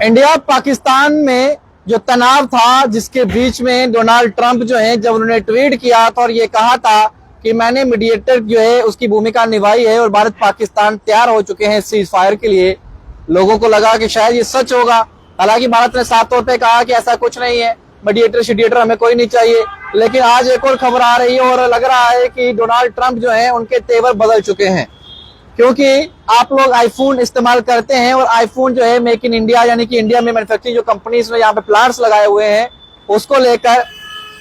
India Pakistan में जो तनाव था, जिसके बीच में डोनाल्ड ट्रंप जो है, जब उन्होंने ट्वीट किया था और ये कहा था कि मैंने मीडिएटर जो है उसकी भूमिका निभाई है और भारत पाकिस्तान तैयार हो चुके हैं सीज फायर के लिए, लोगों को लगा कि शायद ये सच होगा। हालांकि भारत ने साफ तौर पे कहा कि ऐसा कुछ नहीं है, मीडिएटर शीडिएटर हमें कोई नहीं चाहिए। लेकिन आज एक और खबर आ रही है और लग रहा है कि डोनाल्ड ट्रंप जो है उनके तेवर बदल चुके हैं, क्योंकि आप लोग आईफोन इस्तेमाल करते हैं और आईफोन जो है मेक इन इंडिया, यानी कि इंडिया में मैन्युफैक्चरिंग जो कंपनीज ने यहाँ पे प्लांट्स लगाए हुए हैं, उसको लेकर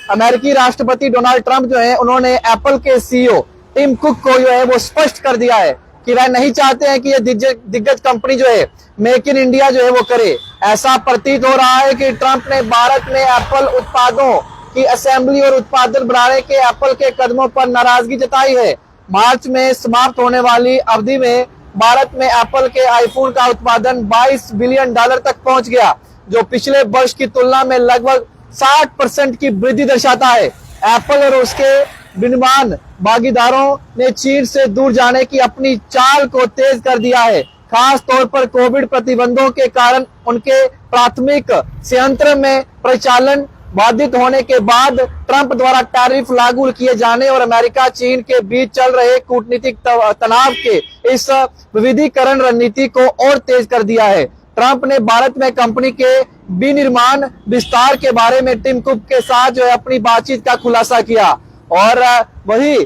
अमेरिकी राष्ट्रपति डोनाल्ड ट्रंप जो है उन्होंने एप्पल के सीईओ टिम कुक को जो है वो स्पष्ट कर दिया है कि वह नहीं चाहते हैं कि ये दिग्गज कंपनी जो है मेक इन इंडिया जो है वो करे। ऐसा प्रतीत हो रहा है कि ट्रंप ने भारत में एप्पल उत्पादों की असेंबली और उत्पादन बढ़ाने के एप्पल के कदमों पर नाराजगी जताई है। मार्च में समाप्त होने वाली अवधि में भारत में एप्पल के आईफोन का उत्पादन $22 बिलियन तक पहुंच गया, जो पिछले वर्ष की तुलना में लगभग 60% की वृद्धि दर्शाता है। एप्पल और उसके विनिर्माण भागीदारों ने चीन से दूर जाने की अपनी चाल को तेज कर दिया है। खास तौर पर कोविड प्रतिबंधों के कारण उनके प्राथमिक संयंत्र में परिचालन बाधित होने के बाद ट्रंप द्वारा टैरिफ लागू किए जाने और अमेरिका चीन के बीच चल रहे कूटनीतिक तनाव के इस विविधीकरण रणनीति को और तेज कर दिया है। ट्रंप ने भारत में कंपनी के विनिर्माण विस्तार के बारे में टिम कुक के साथ जो है अपनी बातचीत का खुलासा किया और वही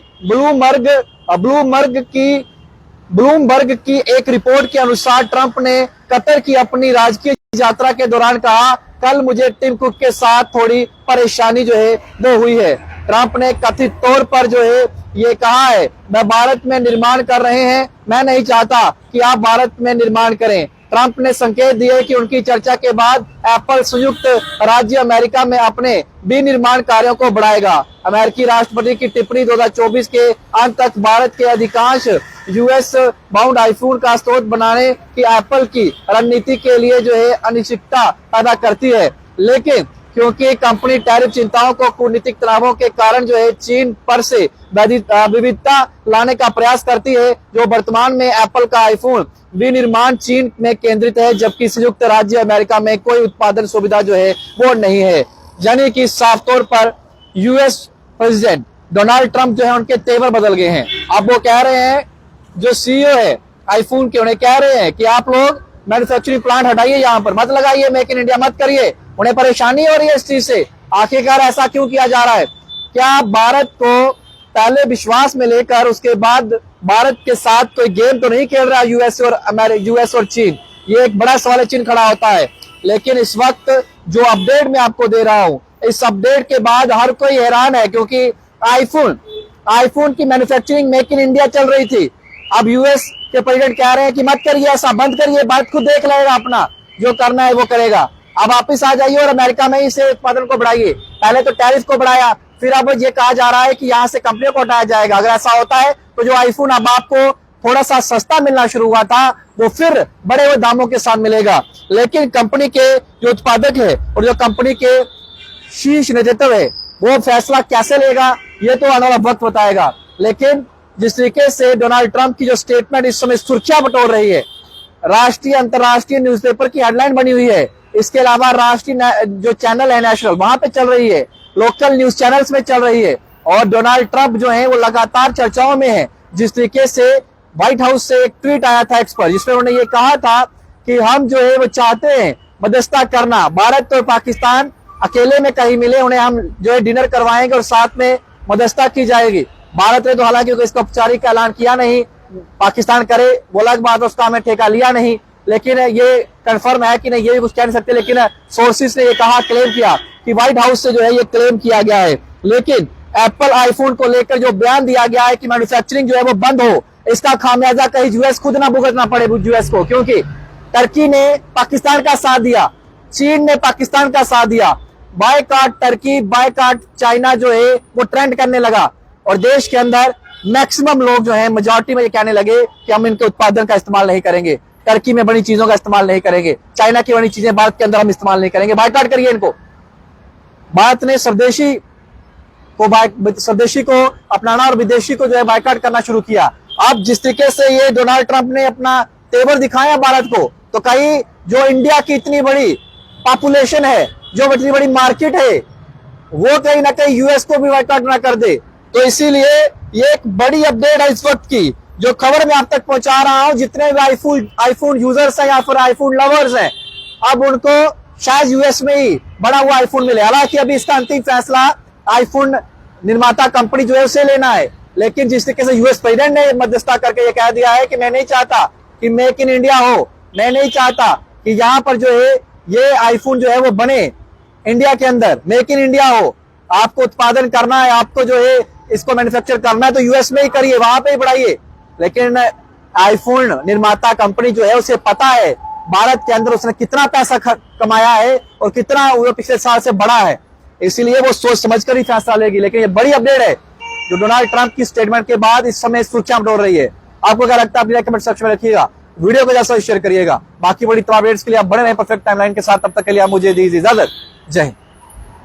ब्लूमबर्ग की एक रिपोर्ट के अनुसार ट्रंप ने कतर की अपनी राजकीय यात्रा के दौरान कहा, कल मुझे टिम कुक के साथ थोड़ी परेशानी जो है वो हुई है। ट्रंप ने कथित तौर पर जो है ये कहा है, मैं भारत में निर्माण कर रहे हैं, मैं नहीं चाहता कि आप भारत में निर्माण करें। ट्रंप ने संकेत दिए कि उनकी चर्चा के बाद एप्पल संयुक्त राज्य अमेरिका में अपने विनिर्माण कार्यों को बढ़ाएगा। अमेरिकी राष्ट्रपति की टिप्पणी 2024 के अंत तक भारत के अधिकांश यूएस बाउंड आईफोन का स्रोत बनाने की एप्पल की रणनीति के लिए जो है अनिश्चितता पैदा करती है। लेकिन क्योंकि कंपनी टैरिफ चिंताओं को कूटनीतिक तनावों के कारण जो है चीन पर से विविधता लाने का प्रयास करती है, जो वर्तमान में एप्पल का आईफोन विनिर्माण चीन में केंद्रित है, जबकि संयुक्त राज्य अमेरिका में कोई उत्पादन सुविधा जो है वो नहीं है। यानी कि साफ तौर पर यूएस प्रेसिडेंट डोनाल्ड ट्रंप जो है उनके तेवर बदल गए हैं। अब वो कह रहे हैं, जो सीईओ है आईफोन के, उन्हें कह रहे हैं कि आप लोग मैन्युफैक्चरिंग प्लांट हटाइए, यहाँ पर मत लगाइए, मेक इन इंडिया मत करिए। उन्हें परेशानी हो रही है इस चीज से। आखिरकार ऐसा क्यों किया जा रहा है? क्या भारत को पहले विश्वास में लेकर उसके बाद भारत के साथ कोई गेम तो नहीं खेल रहा यूएस और चीन? ये एक बड़ा सवाल चिन्ह खड़ा होता है। लेकिन इस वक्त जो अपडेट मैं आपको दे रहा हूं, इस अपडेट के बाद हर कोई हैरान है, क्योंकि आईफोन की मैन्युफैक्चरिंग मेक इन इंडिया चल रही थी। अब यूएस के प्रेसिडेंट कह रहे हैं कि मत करिए ऐसा, बंद करिए, भारत खुद देख लेगा, अपना जो करना है वो करेगा। अब वापिस आ जाइए और अमेरिका में ही से उत्पादन को बढ़ाइए। पहले तो टैरिफ को बढ़ाया, फिर अब ये कहा जा रहा है कि यहाँ से कंपनियों को हटाया जाएगा। अगर ऐसा होता है तो जो आईफोन अब आपको थोड़ा सा सस्ता मिलना शुरू हुआ था, वो फिर बड़े हुए दामों के साथ मिलेगा। लेकिन कंपनी के जो उत्पादक है और जो कंपनी के शीर्ष नेतृत्व है, वो फैसला कैसे लेगा ये तो आने वाला वक्त बताएगा। लेकिन जिस तरीके से डोनाल्ड ट्रंप की जो स्टेटमेंट इस समय सुर्खियां बटोर रही है, राष्ट्रीय अंतर्राष्ट्रीय न्यूज़पेपर की हेडलाइन बनी हुई है, इसके अलावा राष्ट्रीय जो चैनल है नेशनल, वहां पे चल रही है, लोकल न्यूज चैनल्स में चल रही है, और डोनाल्ड ट्रंप जो है वो लगातार चर्चाओं में है। जिस तरीके से व्हाइट हाउस से एक ट्वीट आया था एक्स पर, जिसमें उन्होंने ये कहा था कि हम जो है वो चाहते हैं मध्यस्थता करना, भारत और पाकिस्तान अकेले में कहीं मिले, उन्हें हम जो है डिनर करवाएंगे और साथ में मध्यस्थता की जाएगी। भारत ने तो हालांकि इसका औपचारिक ऐलान किया नहीं, पाकिस्तान करे वो अलग बात, उसका हमें ठेका लिया नहीं, लेकिन ये कंफर्म है कि नहीं ये भी कुछ कह नहीं सकते। लेकिन सोर्सेस ने ये कहा, क्लेम किया कि व्हाइट हाउस से जो है ये क्लेम किया गया है। लेकिन एप्पल आईफोन को लेकर जो बयान दिया गया है कि मैन्युफैक्चरिंग जो है वो बंद हो, इसका खामियाजा कहीं यूएस खुद ना भुगतना पड़े यूएस को, क्योंकि टर्की ने पाकिस्तान का साथ दिया, चीन ने पाकिस्तान का साथ दिया। बायकॉट टर्की, बायकॉट चाइना जो है वो ट्रेंड करने लगा, और देश के अंदर मैक्सिमम लोग जो है मेजॉरिटी में ये कहने लगे कि हम इनके उत्पादन का इस्तेमाल नहीं करेंगे, टर्की में बनी चीजों का इस्तेमाल नहीं करेंगे, चाइना की बनी चीजें भारत के अंदर हम इस्तेमाल नहीं करेंगे, बायकॉट करिए इनको। भारत ने स्वदेशी को अपनाना और विदेशी को जो है बायकॉट करना शुरू किया। अब जिस तरीके से ये डोनाल्ड ट्रंप ने अपना तेवर दिखाया भारत को, तो कहीं जो इंडिया की इतनी बड़ी पॉपुलेशन है, जो इतनी बड़ी मार्केट है, वो कहीं ना कहीं यूएस को भी बायकॉट ना कर दे। तो इसीलिए ये एक बड़ी अपडेट है इस वक्त की, जो खबर मैं आप तक पहुंचा रहा हूं। जितने भी आईफोन यूजर्स हैं या फिर आईफोन लवर्स हैं, अब उनको शायद यूएस में ही बड़ा हुआ आईफोन मिले। हालांकि अभी इसका अंतिम फैसला आईफोन निर्माता कंपनी जो है उसे लेना है, लेकिन जिस तरीके से यूएस प्रेसिडेंट ने मध्यस्थता करके ये कह दिया है कि मैं नहीं चाहता कि मेक इन इंडिया हो, मैं नहीं चाहता कि यहाँ पर जो है ये आईफोन जो है वो बने इंडिया के अंदर, मेक इन इंडिया हो। आपको उत्पादन करना है, आपको जो है इसको मैन्युफैक्चर करना है तो यूएस में ही करिए, वहां पे ही बढ़ाइए। लेकिन आईफोन निर्माता कंपनी जो है उसे पता है भारत के अंदर उसने कितना पैसा कमाया है और कितना वो पिछले साल से बढ़ा है, इसीलिए वो सोच समझकर ही फैसला लेगी। लेकिन ये बड़ी अपडेट है जो डोनाल्ड ट्रंप की स्टेटमेंट के बाद इस समय सुर्खियां बटोर रही है। आपको क्या लगता है अपने कमेंट सेक्शन में रखिएगा, वीडियो को जैसा शेयर करिएगा। बाकी बड़ी तमाम अपडेट्स के लिए आप बने रहें परफेक्ट टाइमलाइन के साथ। तब तक के लिए आप मुझे दीजिए इजाजत। जय हिंद।